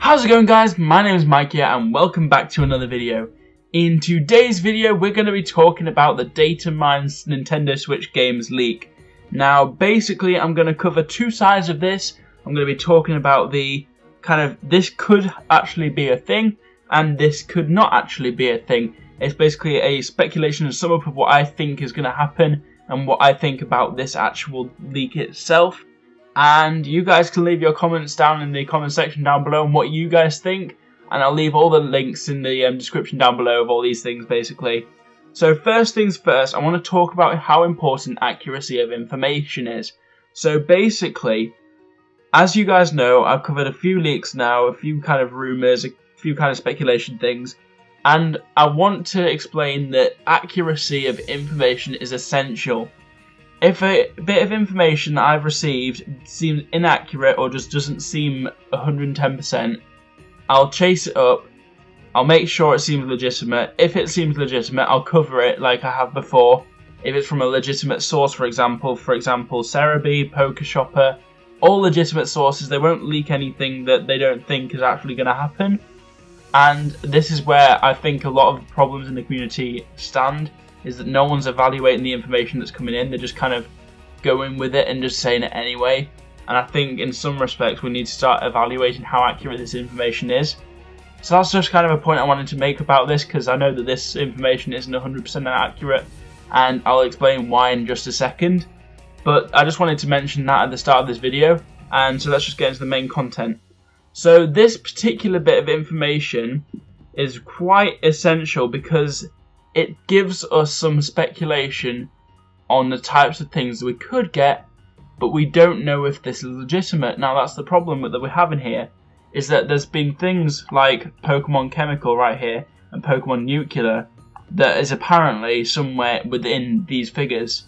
How's it going, guys? My name is Maikya and welcome back to another video. In today's video we're going to be talking about the Datamine Nintendo Switch games leak. Now basically I'm going to cover two sides of this. I'm going to be talking about the this could actually be a thing and this could not actually be a thing. It's basically a speculation and sum up of what I think is going to happen and what I think about this actual leak itself. And you guys can leave your comments down in the comment section down below on what you guys think, and I'll leave all the links in the description down below of all these things basically. So first things first, I want to talk about how important accuracy of information is. So basically, as you guys know, I've covered a few leaks now, a few kind of rumours, a few kind of speculation things, and I want to explain that accuracy of information is essential. If a bit of information that I've received seems inaccurate or just doesn't seem 110%, I'll chase it up, I'll make sure it seems legitimate. If it seems legitimate, I'll cover it like I have before. If it's from a legitimate source, for example, Cerebi, Poker Shopper, all legitimate sources, they won't leak anything that they don't think is actually going to happen. And this is where I think a lot of problems in the community stand, is that no one's evaluating the information that's coming in. They're just kind of going with it and just saying it anyway. And I think in some respects we need to start evaluating how accurate this information is. So that's just kind of a point I wanted to make about this, because I know that this information isn't 100% accurate, and I'll explain why in just a second. But I just wanted to mention that at the start of this video, and so let's just get into the main content. So this particular bit of information is quite essential because it gives us some speculation on the types of things that we could get, but we don't know if this is legitimate. Now that's the problem that we're having here, is that there's been things like Pokemon Chemical right here and Pokemon Nuclear that is apparently somewhere within these figures.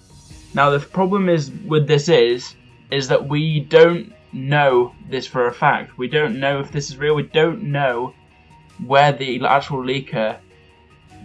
Now the problem is with this is that we don't know this for a fact. We don't know if this is real. We don't know where the actual leaker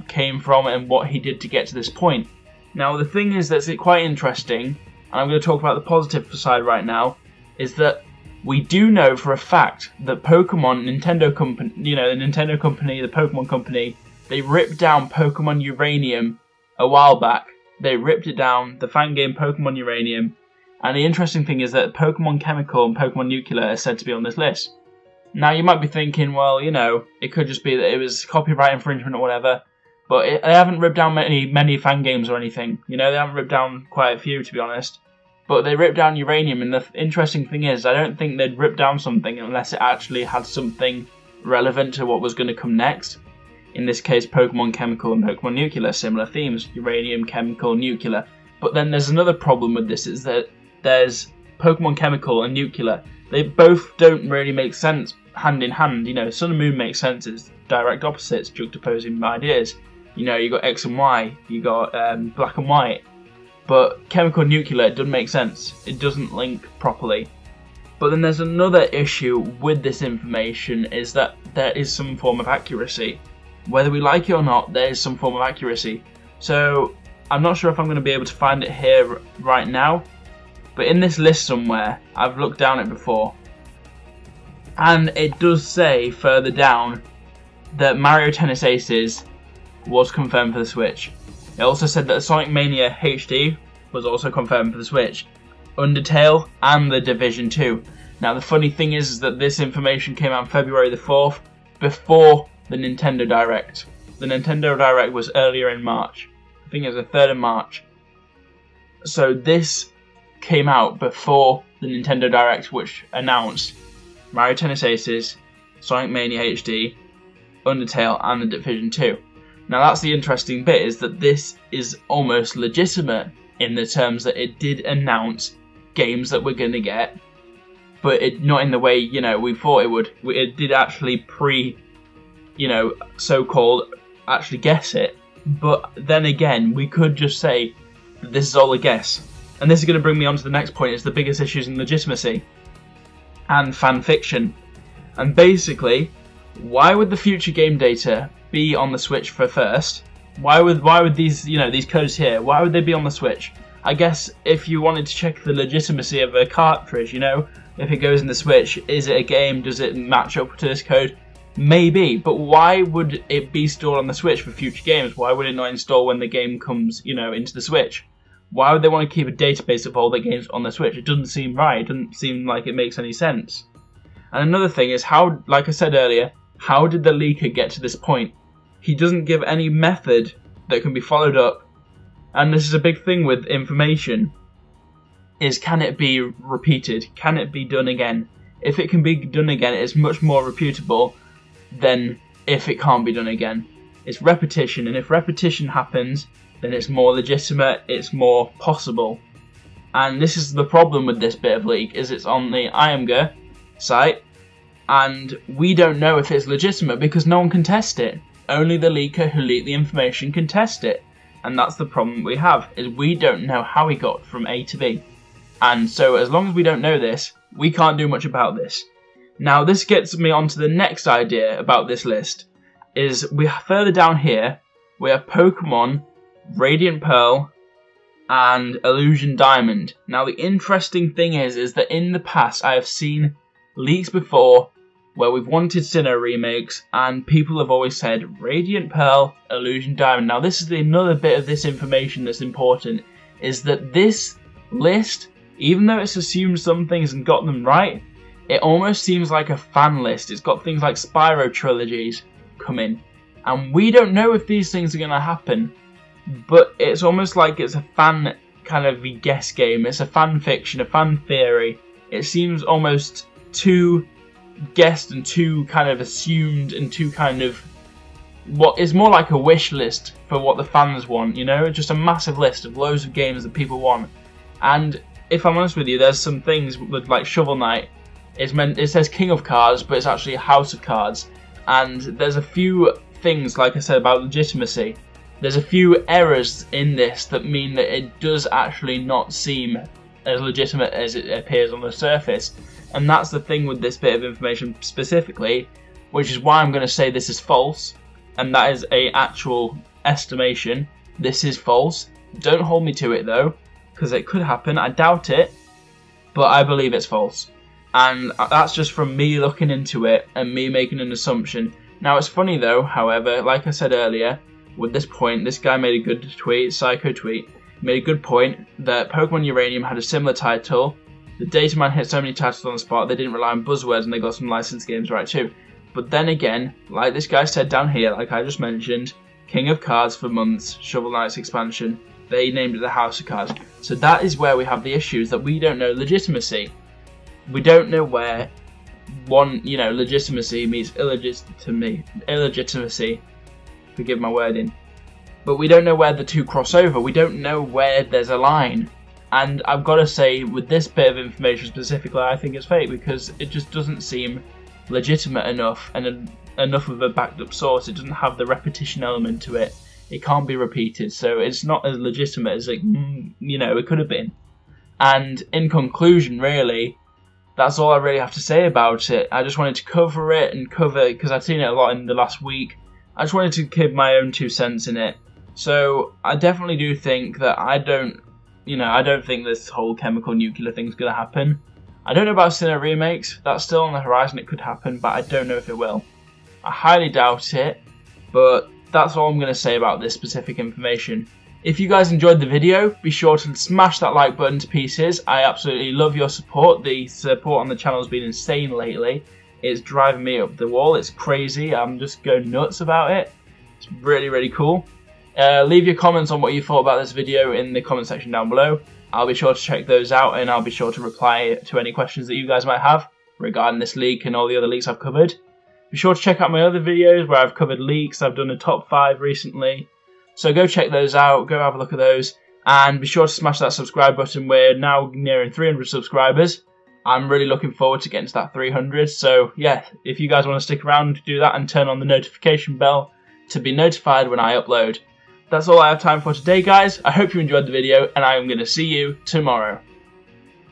came from and what he did to get to this point. Now the thing is that's quite interesting, and I'm going to talk about the positive side right now, is that we do know for a fact that Pokemon, Nintendo company, the Nintendo company, the Pokemon company, they ripped down Pokemon Uranium a while back. They ripped it down, the fan game Pokemon Uranium, and the interesting thing is that Pokemon Chemical and Pokemon Nuclear are said to be on this list. Now you might be thinking, well, it could just be that it was copyright infringement or whatever. But they haven't ripped down many fan games or anything. They haven't ripped down quite a few, to be honest. But they ripped down Uranium, and the interesting thing is, I don't think they'd rip down something unless it actually had something relevant to what was going to come next. In this case, Pokemon Chemical and Pokemon Nuclear, similar themes. Uranium, Chemical, Nuclear. But then there's another problem with this, is that there's Pokemon Chemical and Nuclear. They both don't really make sense hand in hand. Sun and Moon makes sense as direct opposites, juxtaposing ideas. You got X and Y, you got black and white, but Chemical and Nuclear doesn't make sense. It doesn't link properly. But then there's another issue with this information, is that there is some form of accuracy. Whether we like it or not, there is some form of accuracy. So I'm not sure if I'm going to be able to find it here right now, but in this list somewhere, I've looked down it before, and it does say further down that Mario Tennis Aces was confirmed for the Switch. It also said that Sonic Mania HD was also confirmed for the Switch, Undertale, and The Division 2. Now the funny thing is that this information came out February the 4th, before the Nintendo Direct. The Nintendo Direct was earlier in March. I think it was the 3rd of March. So this came out before the Nintendo Direct, which announced Mario Tennis Aces, Sonic Mania HD, Undertale, and The Division 2. Now that's the interesting bit, is that this is almost legitimate in the terms that it did announce games that we're going to get, but it not in the way, we thought it would. It did actually so-called actually guess it, but then again, we could just say that this is all a guess. And this is going to bring me on to the next point, is the biggest issues in legitimacy and fan fiction. And basically, why would the future game data be on the Switch for first? Why would these these codes here, why would they be on the Switch? I guess if you wanted to check the legitimacy of a cartridge, if it goes in the Switch, is it a game? Does it match up to this code? Maybe, but why would it be stored on the Switch for future games? Why would it not install when the game comes, into the Switch? Why would they want to keep a database of all the games on the Switch? It doesn't seem right. It doesn't seem like it makes any sense. And another thing is how, like I said earlier, how did the leaker get to this point? He doesn't give any method that can be followed up. And this is a big thing with information, is can it be repeated? Can it be done again? If it can be done again, it's much more reputable than if it can't be done again. It's repetition, and if repetition happens, then it's more legitimate, it's more possible. And this is the problem with this bit of leak, is it's on the IMG site, and we don't know if it's legitimate because no one can test it. Only the leaker who leaked the information can test it. And that's the problem we have, is we don't know how he got from A to B. And so as long as we don't know this, we can't do much about this. Now this gets me on to the next idea about this list, is we further down here, we have Pokemon, Radiant Pearl, and Illusion Diamond. Now the interesting thing is that in the past I have seen leaks before where we've wanted Sinnoh remakes and people have always said Radiant Pearl, Illusion Diamond. Now this is another bit of this information that's important, is that this list, even though it's assumed some things and got them right, it almost seems like a fan list. It's got things like Spyro trilogies coming, and we don't know if these things are going to happen, but it's almost like it's a fan kind of guess game. It's a fan fiction, a fan theory. It seems almost too guessed and too kind of assumed and too kind of what is more like a wish list for what the fans want, just a massive list of loads of games that people want. And if I'm honest with you, there's some things with like Shovel Knight. It says King of Cards, but it's actually a House of Cards. And there's a few things, like I said, about legitimacy. There's a few errors in this that mean that it does actually not seem as legitimate as it appears on the surface. And that's the thing with this bit of information specifically, which is why I'm going to say this is false. And that is an actual estimation. This is false. Don't hold me to it though, because it could happen. I doubt it, but I believe it's false. And that's just from me looking into it and me making an assumption. Now it's funny though, however, like I said earlier, with this point, this guy made a good tweet, Psycho tweet, made a good point that Pokemon Uranium had a similar title. The Datamine hit so many titles on the spot, they didn't rely on buzzwords and they got some licensed games right too. But then again, like this guy said down here, like I just mentioned, King of Cards for months, Shovel Knight's expansion, they named it the House of Cards. So that is where we have the issues, that we don't know legitimacy. We don't know where legitimacy meets illegitimacy. Forgive my wording. But we don't know where the two cross over. We don't know where there's a line. And I've got to say, with this bit of information specifically, I think it's fake because it just doesn't seem legitimate enough and enough of a backed up source. It doesn't have the repetition element to it. It can't be repeated, so it's not as legitimate as it could have been. And in conclusion, really, that's all I really have to say about it. I just wanted to cover it because I've seen it a lot in the last week. I just wanted to give my own 2 cents in it. So I definitely do think that I don't think this whole chemical nuclear thing's going to happen. I don't know about Sinnoh remakes. That's still on the horizon. It could happen, but I don't know if it will. I highly doubt it, but that's all I'm going to say about this specific information. If you guys enjoyed the video, be sure to smash that like button to pieces. I absolutely love your support. The support on the channel has been insane lately. It's driving me up the wall. It's crazy. I'm just going nuts about it. It's really, really cool. Leave your comments on what you thought about this video in the comment section down below. I'll be sure to check those out and I'll be sure to reply to any questions that you guys might have regarding this leak and all the other leaks I've covered. Be sure to check out my other videos where I've covered leaks. I've done a top 5 recently. So go check those out, go have a look at those, and be sure to smash that subscribe button. We're now nearing 300 subscribers. I'm really looking forward to getting to that 300, so yeah, if you guys want to stick around, do that and turn on the notification bell to be notified when I upload. That's all I have time for today, guys. I hope you enjoyed the video, and I am going to see you tomorrow.